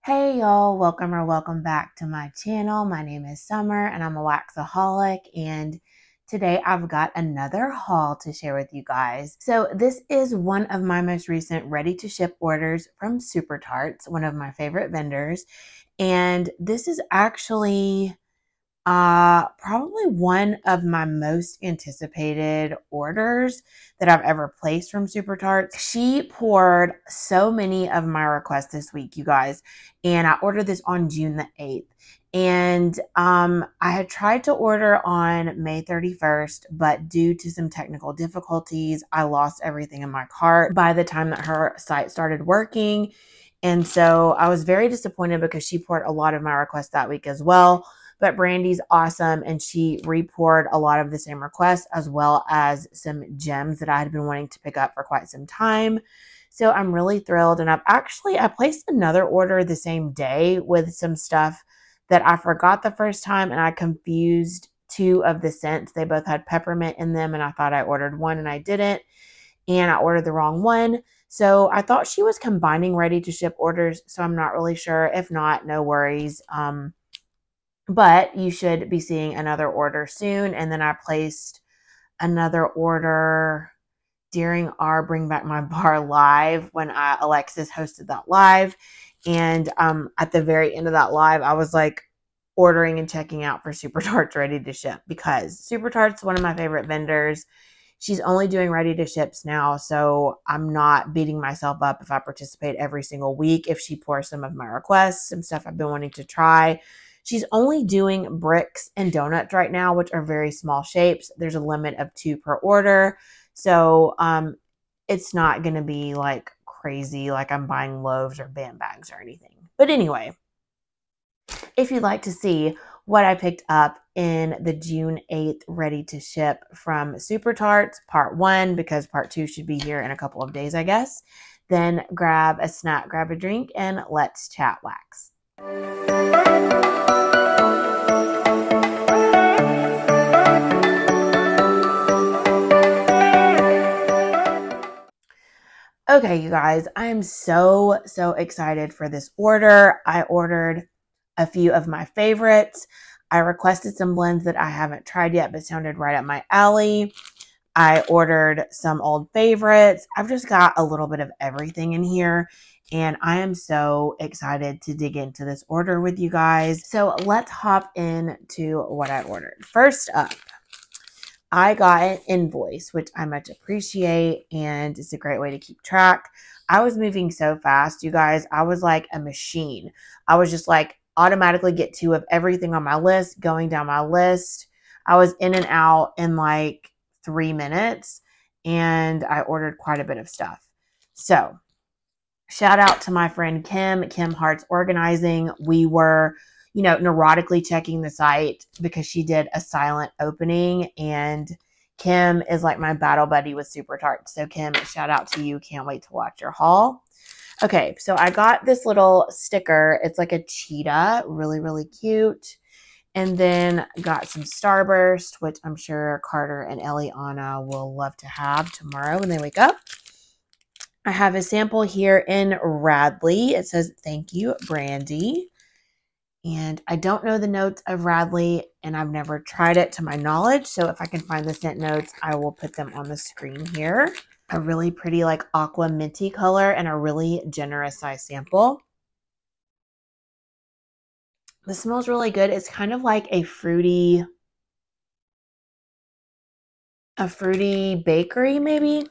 Hey y'all, welcome back to my channel. My name is Summer and I'm a waxaholic, and today I've got another haul to share with you guys. So this is one of my most recent ready to ship orders from Super Tarts, one of my favorite vendors. And this is actually probably one of my most anticipated orders that I've ever placed from Super Tarts. She poured so many of my requests this week, you guys, and I ordered this on June the 8th. And I had tried to order on May 31st, but due to some technical difficulties, I lost everything in my cart by the time that her site started working. And so I was very disappointed because she poured a lot of my requests that week as well. But Brandy's awesome, and she re-poured a lot of the same requests as well as some gems that I had been wanting to pick up for quite some time. So I'm really thrilled, and I placed another order the same day with some stuff that I forgot the first time, and I confused two of the scents. They both had peppermint in them, and I thought I ordered one and I didn't, and I ordered the wrong one. So I thought she was combining ready to ship orders, so I'm not really sure. If not, no worries. But you should be seeing another order soon. And then I placed another order during our Bring Back My Bar live when Alexis hosted that live. And at the very end of that live, I was like ordering and checking out for Super Tarts ready to ship, because Super Tarts is one of my favorite vendors. She's only doing ready to ships now, so I'm not beating myself up if I participate every single week. If she pours some of my requests, some stuff I've been wanting to try. She's only doing bricks and donuts right now, which are very small shapes. There's a limit of 2 per order. So it's not going to be like crazy, like I'm buying loaves or band bags or anything. But anyway, if you'd like to see what I picked up in the June 8th ready to ship from Super Tarts, part 1, because part 2 should be here in a couple of days, I guess, then grab a snack, grab a drink, and let's chat wax. Okay, you guys, I am so excited for this order. I ordered a few of my favorites. I requested some blends that I haven't tried yet, but sounded right up my alley. I ordered some old favorites. I've just got a little bit of everything in here, and I am so excited to dig into this order with you guys. So let's hop into what I ordered. First up, I got an invoice, which I much appreciate, and it's a great way to keep track. I was moving so fast, you guys. I was like a machine. I was just like automatically get 2 of everything on my list, going down my list. I was in and out in like 3 minutes, and I ordered quite a bit of stuff. So shout out to my friend Kim Hearts Organizing. We were neurotically checking the site because she did a silent opening, and Kim is like my battle buddy with Super Tarts. So Kim, shout out to you. Can't wait to watch your haul. Okay, so I got this little sticker. It's like a cheetah, really cute. And then got some Starburst, which I'm sure Carter and Eliana will love to have tomorrow when they wake up. I have a sample here in Radley. It says, "Thank you, Brandy." And I don't know the notes of Radley, and I've never tried it to my knowledge. So if I can find the scent notes, I will put them on the screen here. A really pretty like aqua minty color and a really generous size sample. This smells really good. It's kind of like a fruity bakery, maybe.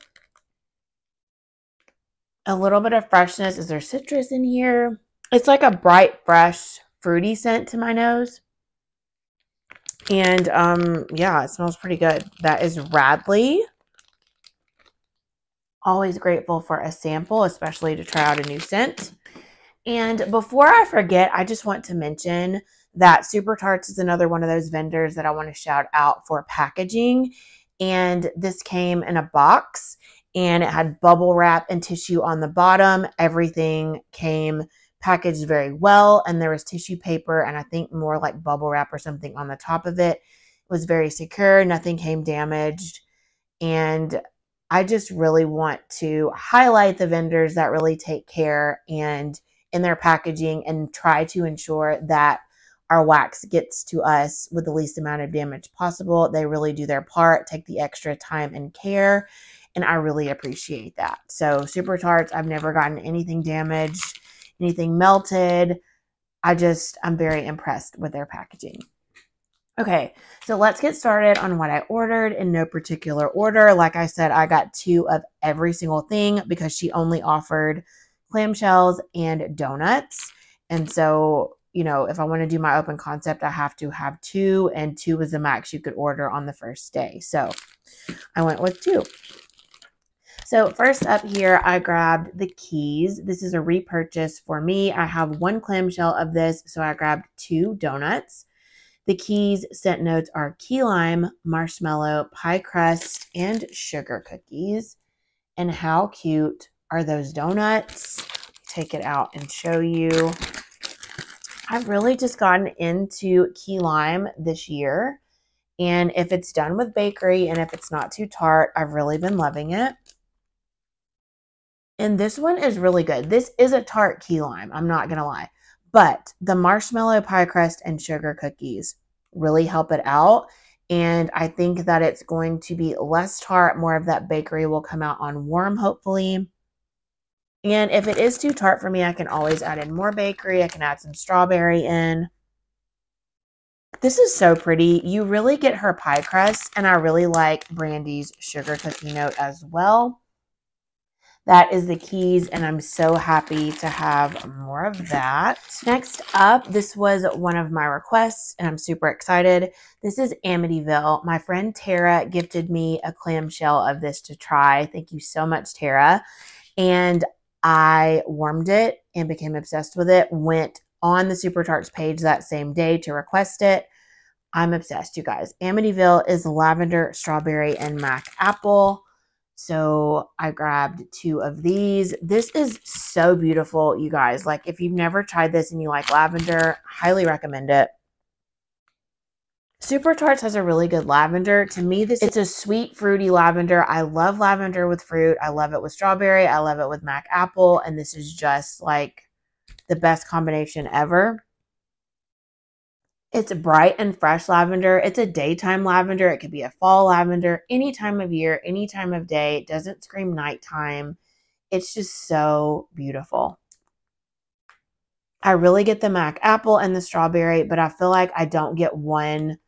A little bit of freshness. Is there citrus in here? It's like a bright, fresh, fruity scent to my nose. And yeah, it smells pretty good. That is Radley. Always grateful for a sample, especially to try out a new scent. And before I forget, I just want to mention that Super Tarts is another one of those vendors that I want to shout out for packaging. And this came in a box, and it had bubble wrap and tissue on the bottom. Everything came packaged very well, and there was tissue paper and I think more like bubble wrap or something on the top of it. It was very secure. Nothing came damaged. And I just really want to highlight the vendors that really take care and in their packaging and try to ensure that our wax gets to us with the least amount of damage possible. They really do their part, take the extra time and care, and I really appreciate that. So Super Tarts, I've never gotten anything damaged, anything melted. I'm very impressed with their packaging. Okay, so let's get started on what I ordered in no particular order. Like I said, I got 2 of every single thing because she only offered clamshells and donuts. And so, you know, if I want to do my open concept, I have to have 2, and 2 is the max you could order on the first day. So I went with 2. So first up here, I grabbed the keys. This is a repurchase for me. I have 1 clamshell of this, so I grabbed 2 donuts. The keys scent notes are key lime, marshmallow, pie crust, and sugar cookies. And how cute are those donuts? Take it out and show you. I've really just gotten into key lime this year. And if it's done with bakery and if it's not too tart, I've really been loving it. And this one is really good. This is a tart key lime, I'm not going to lie. But the marshmallow, pie crust, and sugar cookies really help it out. And I think that it's going to be less tart. More of that bakery will come out on warm, hopefully. And if it is too tart for me, I can always add in more bakery. I can add some strawberry in. This is so pretty. You really get her pie crust. And I really like Brandy's sugar cookie note as well. That is the keys, and I'm so happy to have more of that. Next up, this was one of my requests, and I'm super excited. This is Amityville. My friend Tara gifted me a clamshell of this to try. Thank you so much, Tara. And I warmed it and became obsessed with it. Went on the Super Tarts page that same day to request it. I'm obsessed, you guys. Amityville is lavender, strawberry, and mac apple. So I grabbed 2 of these. This is so beautiful, you guys. Like, if you've never tried this and you like lavender, highly recommend it. Super Tarts has a really good lavender. To me, it's a sweet, fruity lavender. I love lavender with fruit. I love it with strawberry. I love it with mac apple. And this is just like the best combination ever. It's a bright and fresh lavender. It's a daytime lavender. It could be a fall lavender, any time of year, any time of day. It doesn't scream nighttime. It's just so beautiful. I really get the mac apple and the strawberry, but I feel like I don't get one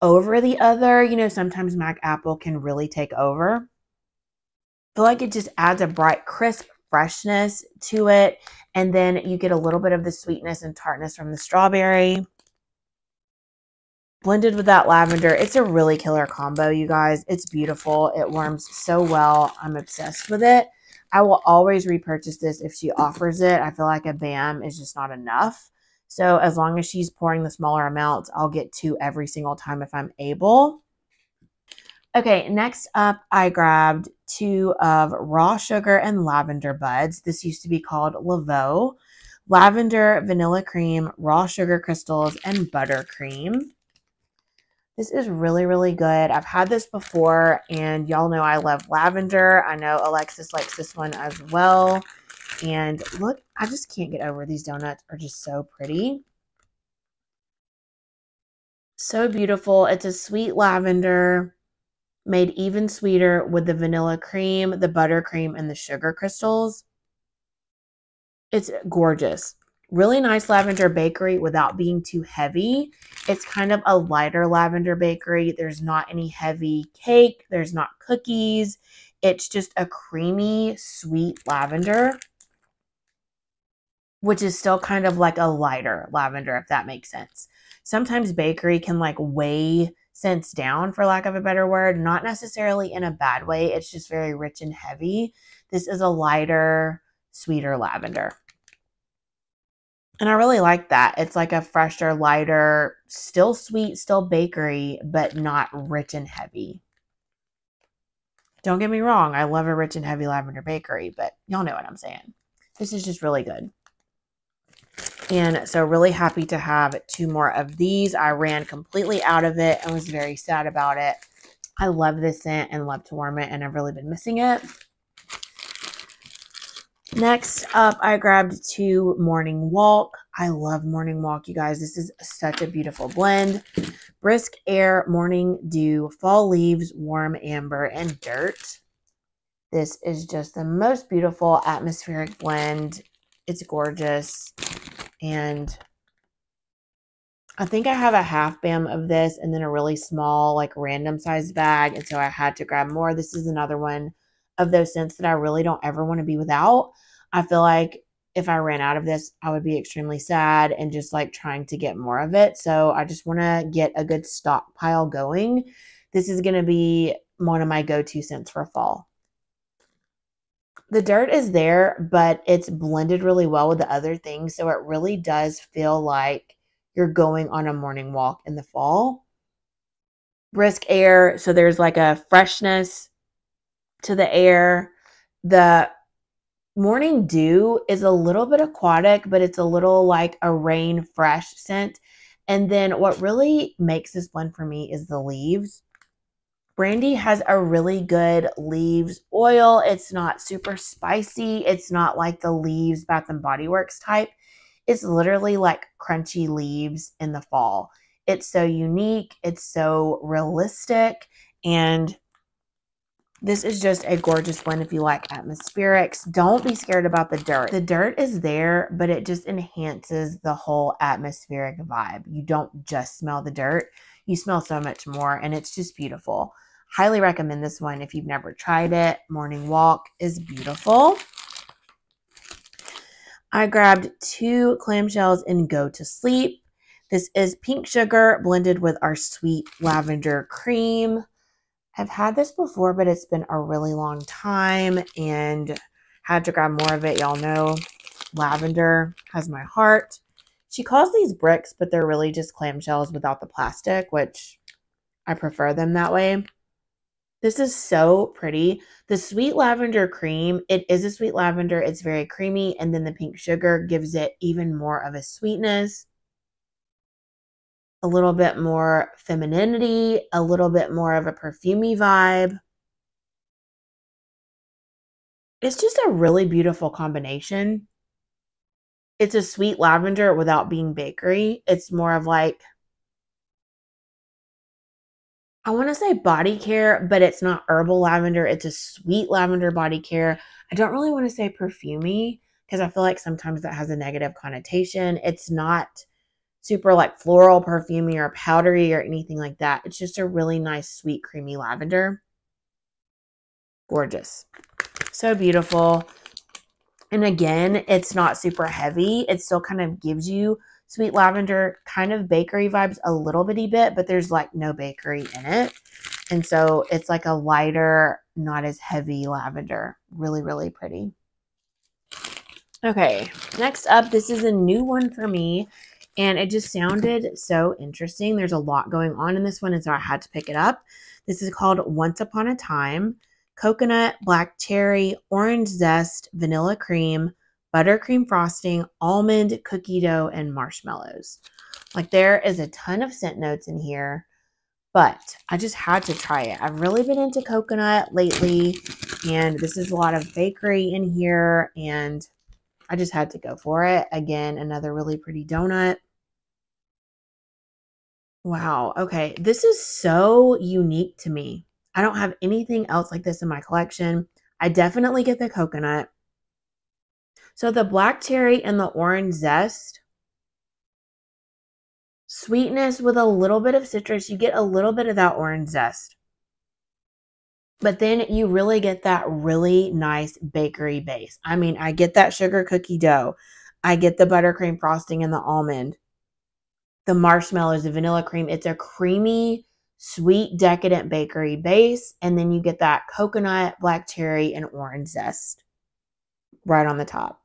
over the other. You know, sometimes mac apple can really take over. I feel like it just adds a bright, crisp freshness to it. And then you get a little bit of the sweetness and tartness from the strawberry. Blended with that lavender. It's a really killer combo, you guys. It's beautiful. It warms so well. I'm obsessed with it. I will always repurchase this if she offers it. I feel like a BAM is just not enough. So as long as she's pouring the smaller amounts, I'll get 2 every single time if I'm able. Okay, next up, I grabbed 2 of raw sugar and lavender buds. This used to be called Lavo. Lavender, vanilla cream, raw sugar crystals, and buttercream. This is really, really good. I've had this before, and y'all know I love lavender. I know Alexis likes this one as well. And look, I just can't get over these donuts are just so pretty. So beautiful. It's a sweet lavender made even sweeter with the vanilla cream, the buttercream, and the sugar crystals. It's gorgeous. Really nice lavender bakery without being too heavy. It's kind of a lighter lavender bakery. There's not any heavy cake. There's not cookies. It's just a creamy, sweet lavender, which is still kind of like a lighter lavender, if that makes sense. Sometimes bakery can like weigh scents down, for lack of a better word, not necessarily in a bad way. It's just very rich and heavy. This is a lighter, sweeter lavender. And I really like that. It's like a fresher, lighter, still sweet, still bakery, but not rich and heavy. Don't get me wrong. I love a rich and heavy lavender bakery, but y'all know what I'm saying. This is just really good. And so really happy to have 2 more of these. I ran completely out of it and was very sad about it. I love this scent and love to warm it, and I've really been missing it. Next up, I grabbed 2 Morning Walk. I love Morning Walk, you guys. This is such a beautiful blend. Brisk Air, Morning Dew, Fall Leaves, Warm Amber, and Dirt. This is just the most beautiful atmospheric blend. It's gorgeous. And I think I have a half BAM of this and then a really small, like random sized bag. And so I had to grab more. This is another one of those scents that I really don't ever want to be without. I feel like if I ran out of this, I would be extremely sad and just like trying to get more of it. So I just want to get a good stockpile going. This is going to be one of my go-to scents for fall. The Dirt is there, but it's blended really well with the other things. So it really does feel like you're going on a morning walk in the fall. Brisk Air, so there's like a freshness to the air. The Morning Dew is a little bit aquatic, but it's a little like a rain fresh scent. And then what really makes this blend for me is the leaves. Brandy has a really good leaves oil. It's not super spicy. It's not like the Leaves Bath and Body Works type. It's literally like crunchy leaves in the fall. It's so unique. It's so realistic. And this is just a gorgeous blend if you like atmospherics. Don't be scared about the dirt. The dirt is there, but it just enhances the whole atmospheric vibe. You don't just smell the dirt. You smell so much more, and it's just beautiful. Highly recommend this one if you've never tried it. Morning Walk is beautiful. I grabbed 2 clamshells in Go to Sleep. This is pink sugar blended with our sweet lavender cream. I've had this before, but it's been a really long time and had to grab more of it. Y'all know lavender has my heart. She calls these bricks, but they're really just clamshells without the plastic, which I prefer them that way. This is so pretty. The sweet lavender cream, it is a sweet lavender. It's very creamy. And then the pink sugar gives it even more of a sweetness. A little bit more femininity, a little bit more of a perfumey vibe. It's just a really beautiful combination. It's a sweet lavender without being bakery. It's more of like, I want to say body care, but it's not herbal lavender. It's a sweet lavender body care. I don't really want to say perfumey because I feel like sometimes that has a negative connotation. It's not super like floral perfumey or powdery or anything like that. It's just a really nice, sweet, creamy lavender. Gorgeous. So beautiful. And again, it's not super heavy. It still kind of gives you sweet lavender, kind of bakery vibes a little bitty bit, but there's like no bakery in it. And so it's like a lighter, not as heavy lavender. Really, really pretty. Okay, next up, this is a new one for me. And it just sounded so interesting. There's a lot going on in this one, and so I had to pick it up. This is called Once Upon a Time. Coconut, black cherry, orange zest, vanilla cream, buttercream frosting, almond, cookie dough, and marshmallows. Like there is a ton of scent notes in here, but I just had to try it. I've really been into coconut lately, and this is a lot of bakery in here, and I just had to go for it. Again, another really pretty donut. Wow. Okay. This is so unique to me. I don't have anything else like this in my collection. I definitely get the coconut. So the black cherry and the orange zest, sweetness with a little bit of citrus. You get a little bit of that orange zest. But then you really get that really nice bakery base. I mean, I get that sugar cookie dough. I get the buttercream frosting and the almond. The marshmallows, the vanilla cream. It's a creamy, sweet, decadent bakery base. And then you get that coconut, black cherry, and orange zest right on the top.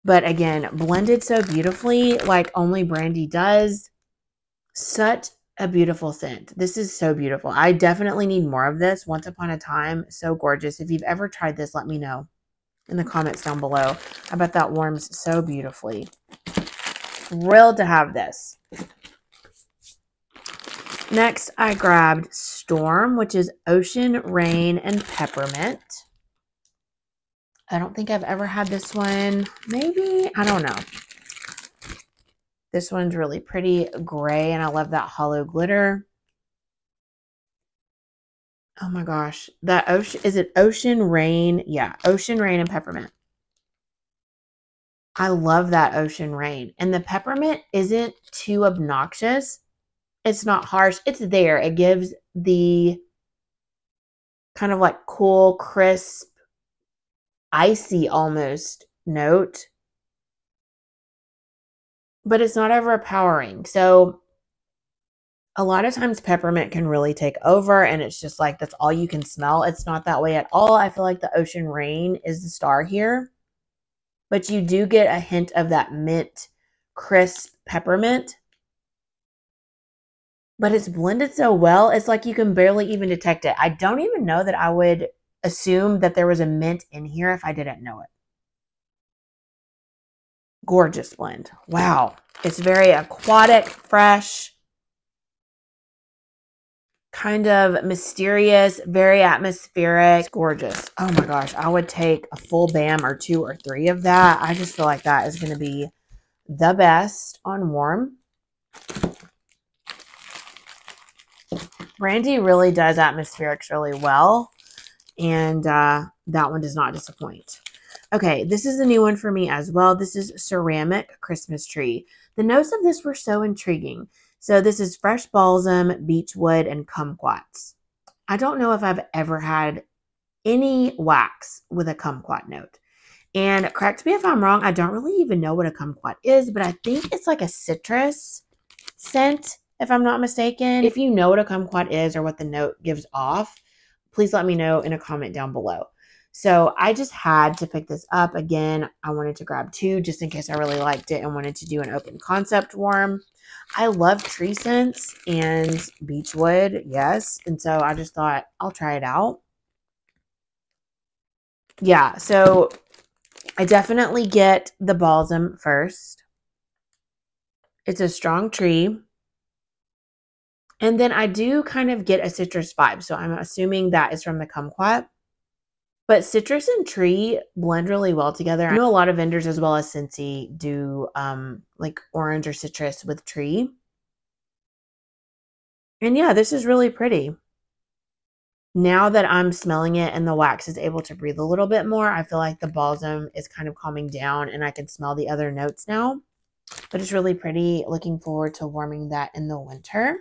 But again, blended so beautifully, like only Brandy does. Such a beautiful scent. This is so beautiful. I definitely need more of this. Once Upon a Time, so gorgeous. If you've ever tried this, let me know in the comments down below. I bet that warms so beautifully. Thrilled to have this. Next, I grabbed Storm, which is Ocean, Rain, and Peppermint. I don't think I've ever had this one. Maybe, I don't know. This one's really pretty gray, and I love that hollow glitter. Oh my gosh. That ocean, is it Ocean Rain? Yeah, Ocean Rain and Peppermint. I love that Ocean Rain. And the peppermint isn't too obnoxious. It's not harsh. It's there. It gives the kind of like cool, crisp, icy almost note. But it's not overpowering. So a lot of times peppermint can really take over, and it's just like that's all you can smell. It's not that way at all. I feel like the Ocean Rain is the star here. But you do get a hint of that mint, crisp peppermint. But it's blended so well, it's like you can barely even detect it. I don't even know that I would assume that there was a mint in here if I didn't know it. Gorgeous blend. Wow. It's very aquatic, fresh, kind of mysterious, very atmospheric. It's gorgeous. Oh my gosh. I would take a full BAM or 2 or 3 of that. I just feel like that is going to be the best on warm. Brandy really does atmospherics really well, and that one does not disappoint. Okay, this is a new one for me as well. This is Ceramic Christmas Tree. The notes of this were so intriguing. So this is fresh balsam, beechwood, and kumquats. I don't know if I've ever had any wax with a kumquat note. And correct me if I'm wrong, I don't really even know what a kumquat is, but I think it's like a citrus scent, if I'm not mistaken. If you know what a kumquat is or what the note gives off, please let me know in a comment down below. So I just had to pick this up. Again, I wanted to grab 2 just in case I really liked it and wanted to do an open concept warm. I love tree scents and beechwood, yes. And so I just thought I'll try it out. Yeah, so I definitely get the balsam first. It's a strong tree. And then I do kind of get a citrus vibe. So I'm assuming that is from the kumquat. But citrus and tree blend really well together. I know a lot of vendors as well as Scentsy do like orange or citrus with tree. And yeah, this is really pretty. Now that I'm smelling it and the wax is able to breathe a little bit more, I feel like the balsam is kind of calming down and I can smell the other notes now. But it's really pretty. Looking forward to warming that in the winter.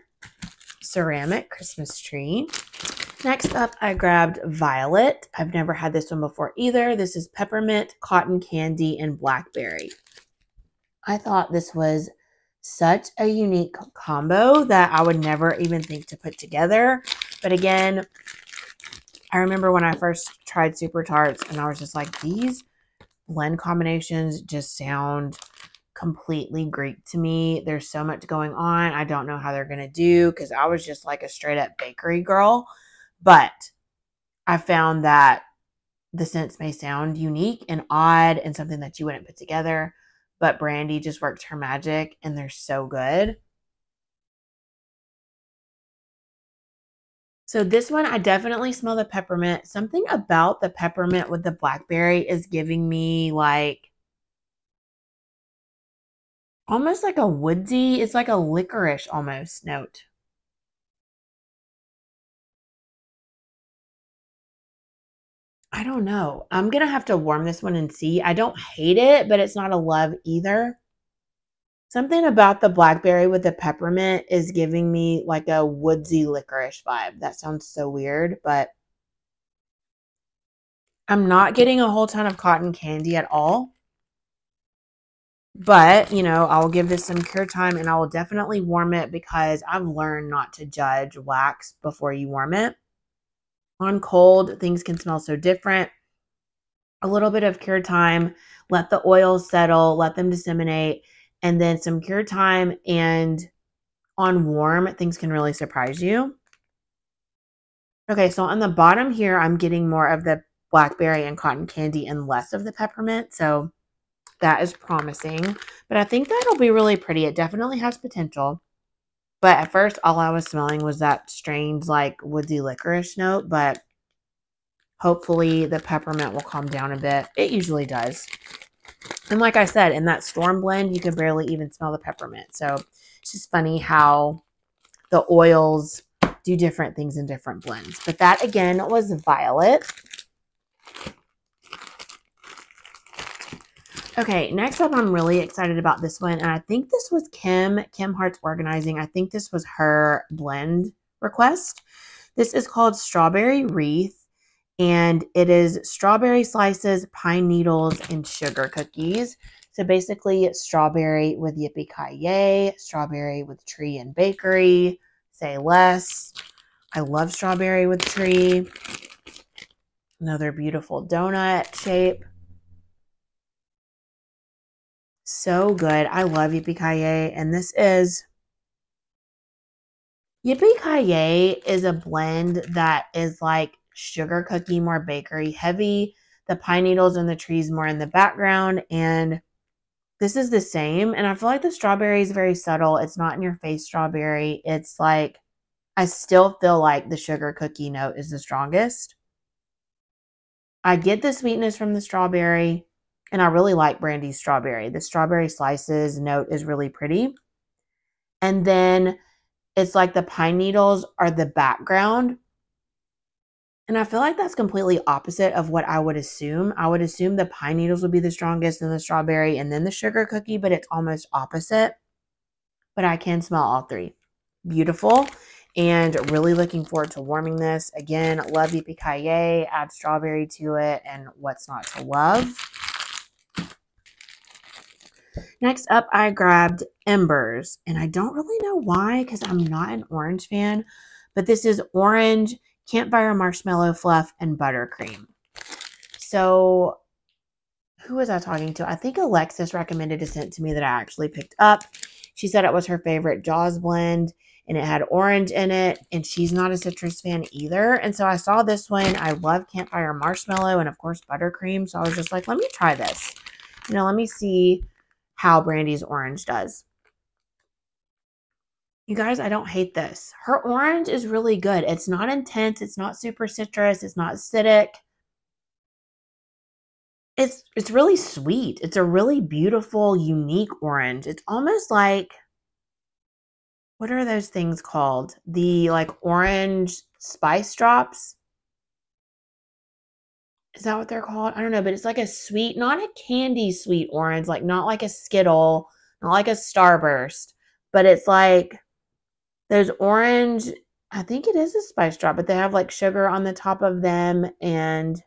Ceramic Christmas Tree. Next up, I grabbed Violet. I've never had this one before either. This is Peppermint, Cotton Candy, and Blackberry. I thought this was such a unique combo that I would never even think to put together. But again, I remember when I first tried Super Tarts and I was just like, these blend combinations just sound completely Greek to me. There's so much going on. I don't know how they're going to do because I was just like a straight up bakery girl. But I found that the scents may sound unique and odd and something that you wouldn't put together, but Brandy just worked her magic and they're so good. So this one, I definitely smell the peppermint. Something about the peppermint with the blackberry is giving me like almost like a woodsy, it's like a licorice almost note. I don't know. I'm going to have to warm this one and see. I don't hate it, but it's not a love either. Something about the blackberry with the peppermint is giving me like a woodsy licorice vibe. That sounds so weird, but I'm not getting a whole ton of cotton candy at all. But, you know, I'll give this some cure time and I will definitely warm it because I've learned not to judge wax before you warm it. On cold, things can smell so different. A little bit of cure time, let the oils settle, let them disseminate, and then some cure time, and on warm, things can really surprise you. Okay, so on the bottom here, I'm getting more of the blackberry and cotton candy and less of the peppermint, so that is promising. But I think that'll be really pretty. It definitely has potential. But at first, all I was smelling was that strange, like, woodsy licorice note, but hopefully the peppermint will calm down a bit. It usually does. And like I said, in that storm blend, you could barely even smell the peppermint. So it's just funny how the oils do different things in different blends. But that, again, was violet. Okay, next up, I'm really excited about this one. And I think this was Kim Hearts Organizing. I think this was her blend request. This is called Strawberry Wreath. And it is strawberry slices, pine needles, and sugar cookies. So basically, strawberry with yippee-ki-yay, strawberry with tree and bakery, say less. I love strawberry with tree. Another beautiful donut shape. So good. I love yippee-ki-yay. And this is yippee-ki-yay is a blend that is like sugar cookie, more bakery heavy. The pine needles and the trees more in the background. And this is the same. And I feel like the strawberry is very subtle. It's not in your face strawberry. It's like, I still feel like the sugar cookie note is the strongest. I get the sweetness from the strawberry. And I really like Brandy's strawberry. The strawberry slices note is really pretty. And then it's like the pine needles are the background. And I feel like that's completely opposite of what I would assume. I would assume the pine needles would be the strongest, then the strawberry, and then the sugar cookie, but it's almost opposite. But I can smell all three. Beautiful. And really looking forward to warming this. Again, love yippee-ki-yay. Add strawberry to it. And what's not to love? Next up, I grabbed Embers. And I don't really know why, because I'm not an orange fan. But this is orange, campfire marshmallow fluff, and buttercream. So who was I talking to? I think Alexis recommended a scent to me that I actually picked up. She said it was her favorite Jaws blend. And it had orange in it. And she's not a citrus fan either. And so I saw this one. I love campfire marshmallow and, of course, buttercream. So I was just like, let me try this. You know, let me see how Brandy's orange does. You guys, I don't hate this. Her orange is really good. It's not intense. It's not super citrus. It's not acidic. It's really sweet. It's a really beautiful, unique orange. It's almost like, what are those things called? The like orange spice drops. Is that what they're called? I don't know, but it's like a sweet, not a candy sweet orange, like not like a Skittle, not like a Starburst, but it's like those orange, I think it is a spice drop, but they have like sugar on the top of them and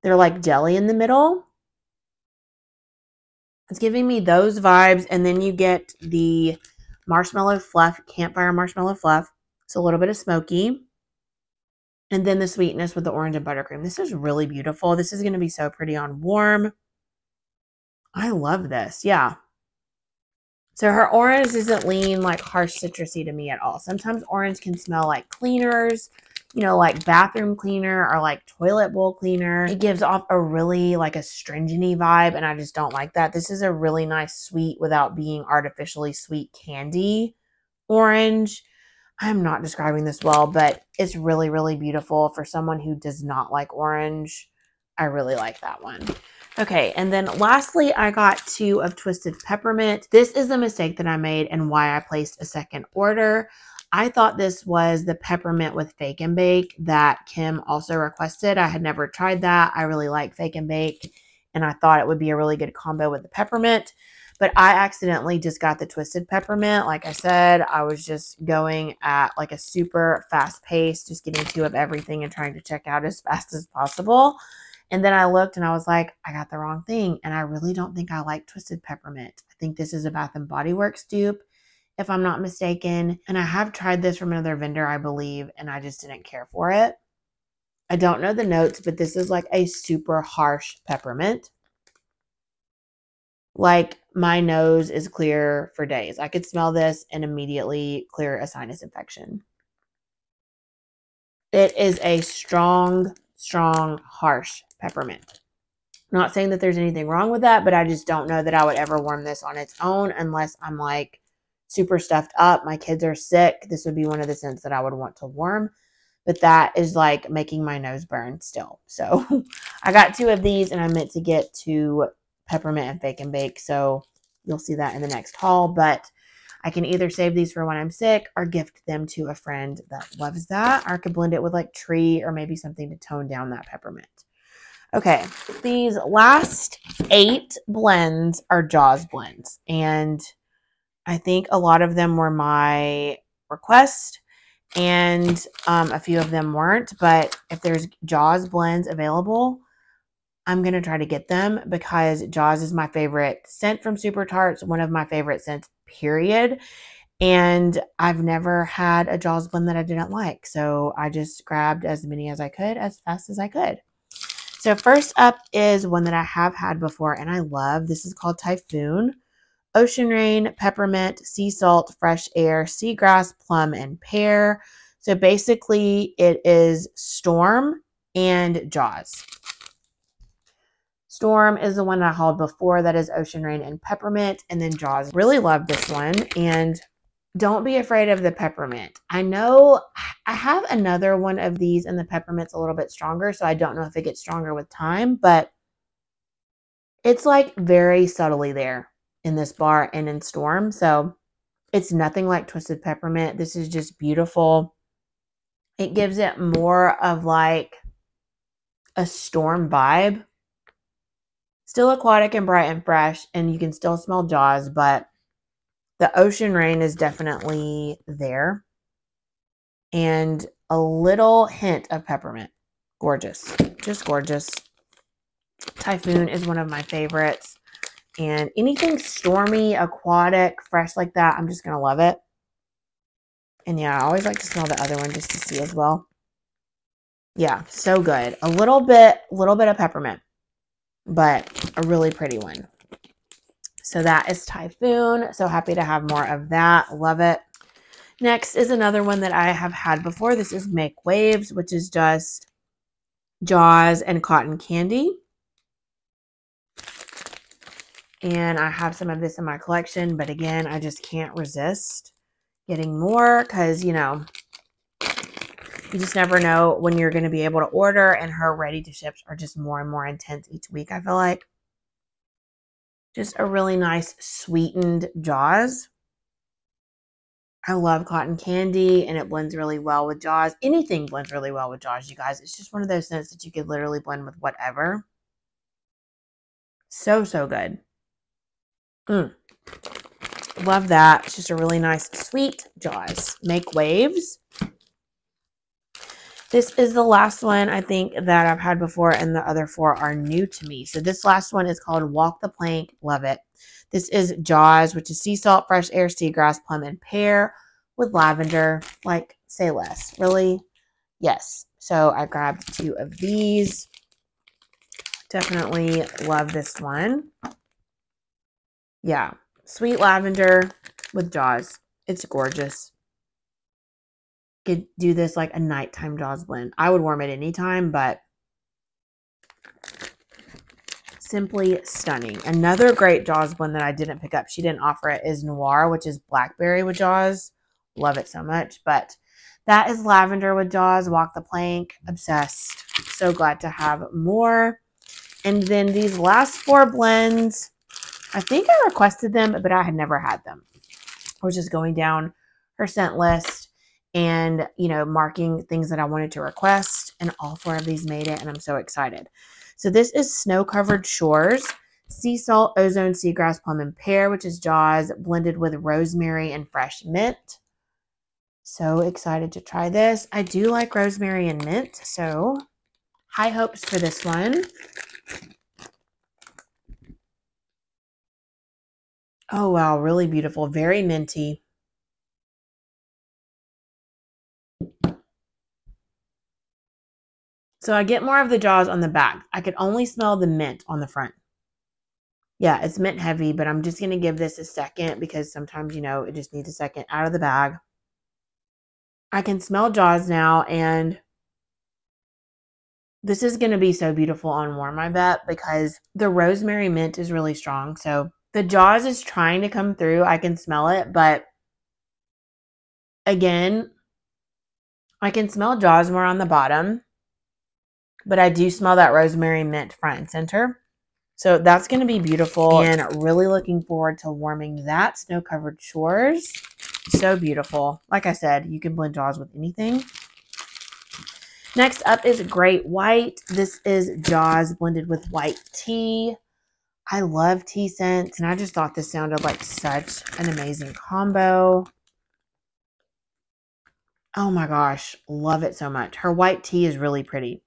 they're like jelly in the middle. It's giving me those vibes. And then you get the marshmallow fluff, campfire marshmallow fluff. It's a little bit of smoky. And then the sweetness with the orange and buttercream. This is really beautiful. This is going to be so pretty on warm. I love this. Yeah. So her orange doesn't lean like harsh citrusy to me at all. Sometimes orange can smell like cleaners, you know, like bathroom cleaner or like toilet bowl cleaner. It gives off a really like astringent-y vibe, and I just don't like that. This is a really nice sweet without being artificially sweet candy orange. I'm not describing this well, but it's really, really beautiful. For someone who does not like orange, I really like that one. Okay, and then lastly, I got 2 of Twisted Peppermint. This is the mistake that I made and why I placed a second order. I thought this was the peppermint with Fake and Bake that Kim also requested. I had never tried that. I really like Fake and Bake, and I thought it would be a really good combo with the peppermint. But I accidentally just got the Twisted Peppermint. Like I said, I was just going at like a super fast pace, just getting 2 of everything and trying to check out as fast as possible. And then I looked and I was like, I got the wrong thing. And I really don't think I like Twisted Peppermint. I think this is a Bath & Body Works dupe, if I'm not mistaken. And I have tried this from another vendor, I believe, and I just didn't care for it. I don't know the notes, but this is like a super harsh peppermint. Like my nose is clear for days. I could smell this and immediately clear a sinus infection. It is a strong, harsh peppermint. Not saying that there's anything wrong with that, but I just don't know that I would ever warm this on its own unless I'm like super stuffed up. My kids are sick. This would be one of the scents that I would want to warm. but that is like making my nose burn still. So I got 2 of these, and I meant to get 2 peppermint and bake and bake. So you'll see that in the next haul, but I can either save these for when I'm sick or gift them to a friend that loves that. Or I could blend it with like tree or maybe something to tone down that peppermint. Okay, these last 8 blends are Jaws blends. And I think a lot of them were my request and a few of them weren't. But if there's Jaws blends available, I'm going to try to get them because Jaws is my favorite scent from Super Tarts, one of my favorite scents, period. And I've never had a Jaws blend that I didn't like. So I just grabbed as many as I could as fast as I could. So first up is one that I have had before and I love. This is called Typhoon. Ocean rain, peppermint, sea salt, fresh air, seagrass, plum, and pear. So basically it is Storm and Jaws. Storm is the one I hauled before. That is Ocean Rain and Peppermint. And then Jaws. Really love this one. And don't be afraid of the peppermint. I know I have another one of these and the peppermint's a little bit stronger. So I don't know if it gets stronger with time. But it's like very subtly there in this bar and in Storm. So it's nothing like Twisted Peppermint. This is just beautiful. It gives it more of like a Storm vibe. Still aquatic and bright and fresh, and you can still smell Jaws, but the Ocean Rain is definitely there. And a little hint of peppermint. Gorgeous. Just gorgeous. Typhoon is one of my favorites. And anything stormy, aquatic, fresh like that, I'm just going to love it. And yeah, I always like to smell the other one just to see as well. Yeah, so good. A little bit of peppermint, but a really pretty one. So that is Typhoon. So happy to have more of that. Love it. Next is another one that I have had before. This is Make Waves, which is just Jaws and cotton candy. And I have some of this in my collection, but again, I just can't resist getting more because, you know, you just never know when you're going to be able to order, and her ready to ships are just more and more intense each week, I feel like. Just a really nice sweetened Jaws. I love cotton candy, and it blends really well with Jaws. Anything blends really well with Jaws, you guys. It's just one of those scents that you could literally blend with whatever. So, so good. Love that. It's just a really nice sweet Jaws. Make Waves. This is the last one I think that I've had before, and the other 4 are new to me. So this last one is called Walk the Plank. Love it. This is Jaws, which is sea salt, fresh air, seagrass, plum, and pear with lavender. Like, say less. Really? Yes. So I grabbed 2 of these. Definitely love this one. Yeah. Sweet lavender with Jaws. It's gorgeous. Could do this like a nighttime Jaws blend. I would warm it anytime, but simply stunning. Another great Jaws blend that I didn't pick up, she didn't offer it, is Noir, which is blackberry with Jaws. Love it so much. But that is lavender with Jaws. Walk the Plank. Obsessed. So glad to have more. And then these last 4 blends, I think I requested them, but I had never had them. I was just going down her scent list and, you know, marking things that I wanted to request, and all 4 of these made it, and I'm so excited. So this is Snow Covered Shores, sea salt, ozone, seagrass, plum, and pear, which is Jaws, blended with rosemary and fresh mint. So excited to try this. I do like rosemary and mint, so high hopes for this one. Oh, wow, really beautiful. Very minty. So I get more of the Jaws on the back. I could only smell the mint on the front. Yeah, it's mint heavy, but I'm just going to give this a second because sometimes, you know, it just needs a second out of the bag. I can smell Jaws now, and this is going to be so beautiful on warm, I bet, because the rosemary mint is really strong. So the Jaws is trying to come through. I can smell it, but again, I can smell Jaws more on the bottom, but I do smell that rosemary mint front and center. So that's going to be beautiful, and really looking forward to warming that snow-covered shores. So beautiful. Like I said, you can blend Jaws with anything. Next up is Great White. This is Jaws blended with white tea. I love tea scents, and I just thought this sounded like such an amazing combo. Oh my gosh, love it so much. Her white tea is really pretty.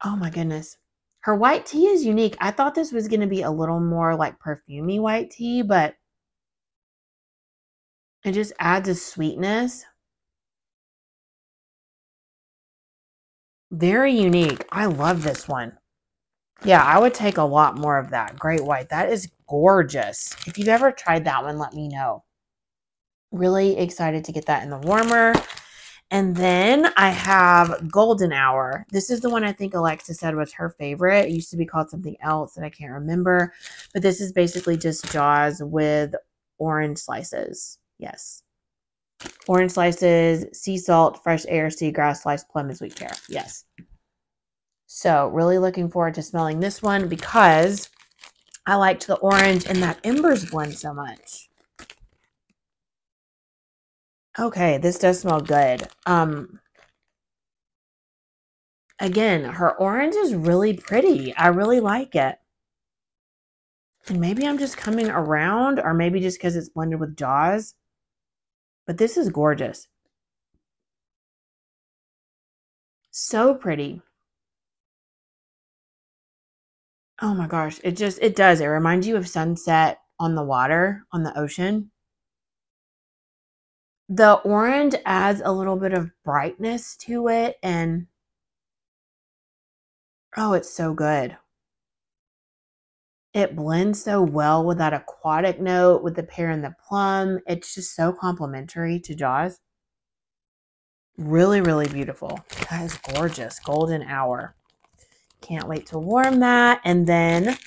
Oh my goodness. Her white tea is unique. I thought this was going to be a little more like perfumey white tea, but it just adds a sweetness. Very unique. I love this one. Yeah, I would take a lot more of that. Great White. That is gorgeous. If you've ever tried that one, let me know. Really excited to get that in the warmer. And then I have Golden Hour. This is the one I think Alexa said was her favorite. It used to be called something else that I can't remember. But this is basically just Jaws with orange slices. Yes. Orange slices, sea salt, fresh air, seagrass, sliced plum, and sweet pear. Yes. So really looking forward to smelling this one because I liked the orange and that Embers blend so much. Okay, this does smell good. Again, her orange is really pretty. I really like it. And maybe I'm just coming around, or maybe just because it's blended with Jaws. But this is gorgeous. So pretty. Oh my gosh, it does. It reminds you of sunset on the water, on the ocean. The orange adds a little bit of brightness to it, and oh, it's so good. It blends so well with that aquatic note, with the pear and the plum. It's just so complimentary to Jaws. Really, really beautiful. That is gorgeous. Golden Hour. Can't wait to warm that. And then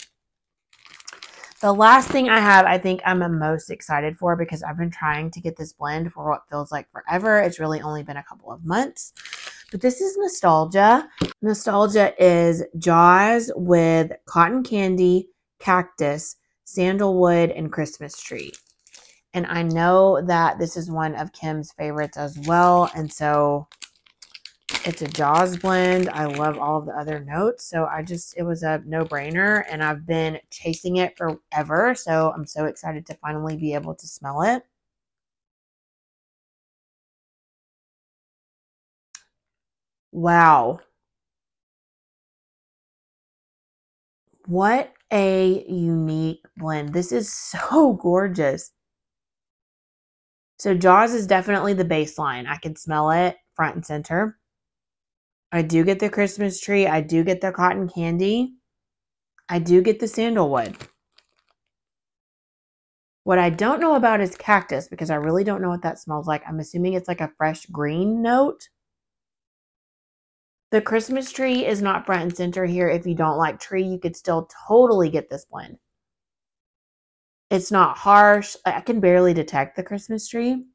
the last thing I have, I think I'm most excited for because I've been trying to get this blend for what feels like forever. It's really only been a couple of months. But this is Nostalgia. Nostalgia is Jaws with cotton candy, cactus, sandalwood, and Christmas tree. And I know that this is one of Kim's favorites as well. And so it's a Jaws blend. I love all of the other notes. So it was a no-brainer. And I've been chasing it forever. So I'm so excited to finally be able to smell it. Wow. What a unique blend. This is so gorgeous. So Jaws is definitely the baseline. I can smell it front and center. I do get the Christmas tree. I do get the cotton candy. I do get the sandalwood. What I don't know about is cactus because I really don't know what that smells like. I'm assuming it's like a fresh green note. The Christmas tree is not front and center here. If you don't like tree, you could still totally get this blend. It's not harsh. I can barely detect the Christmas tree.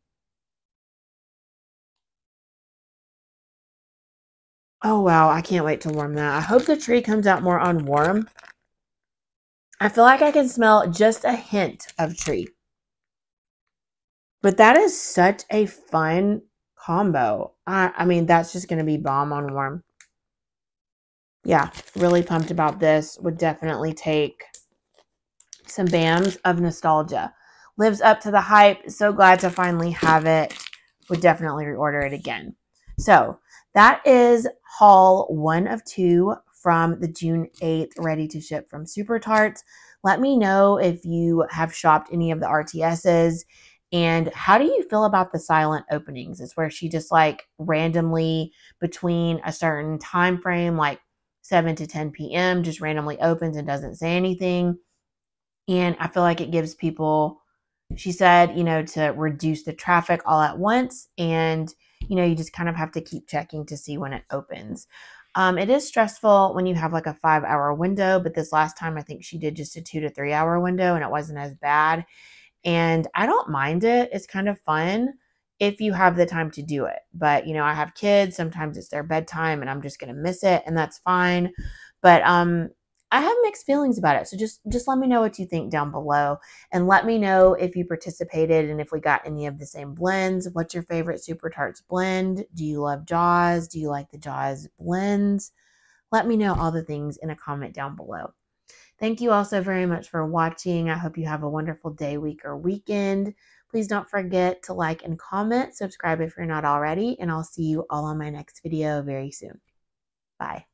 Oh, wow. I can't wait to warm that. I hope the tree comes out more on warm. I feel like I can smell just a hint of tree. But that is such a fun combo. I mean, that's just going to be bomb on warm. Yeah, really pumped about this. Would definitely take some BAMs of Nostalgia. Lives up to the hype. So glad to finally have it. Would definitely reorder it again. So that is haul 1 of 2 from the June 8th ready to ship from Super Tarts. Let me know if you have shopped any of the RTSs. And how do you feel about the silent openings? It's where she just like randomly between a certain time frame, like 7 to 10 p.m., just randomly opens and doesn't say anything. And I feel like it gives people, she said, to reduce the traffic all at once. And, you just kind of have to keep checking to see when it opens. It is stressful when you have like a 5-hour window, but this last time I think she did just a 2 to 3 hour window and it wasn't as bad. And I don't mind it. It's kind of fun if you have the time to do it. But, you know, I have kids. Sometimes it's their bedtime and I'm just going to miss it, and that's fine. But I have mixed feelings about it. So just let me know what you think down below, and let me know if you participated and if we got any of the same blends. What's your favorite Super Tarts blend? Do you love Jaws? Do you like the Jaws blends? Let me know all the things in a comment down below. Thank you all so very much for watching. I hope you have a wonderful day, week, or weekend. Please don't forget to like and comment, subscribe if you're not already, and I'll see you all on my next video very soon. Bye.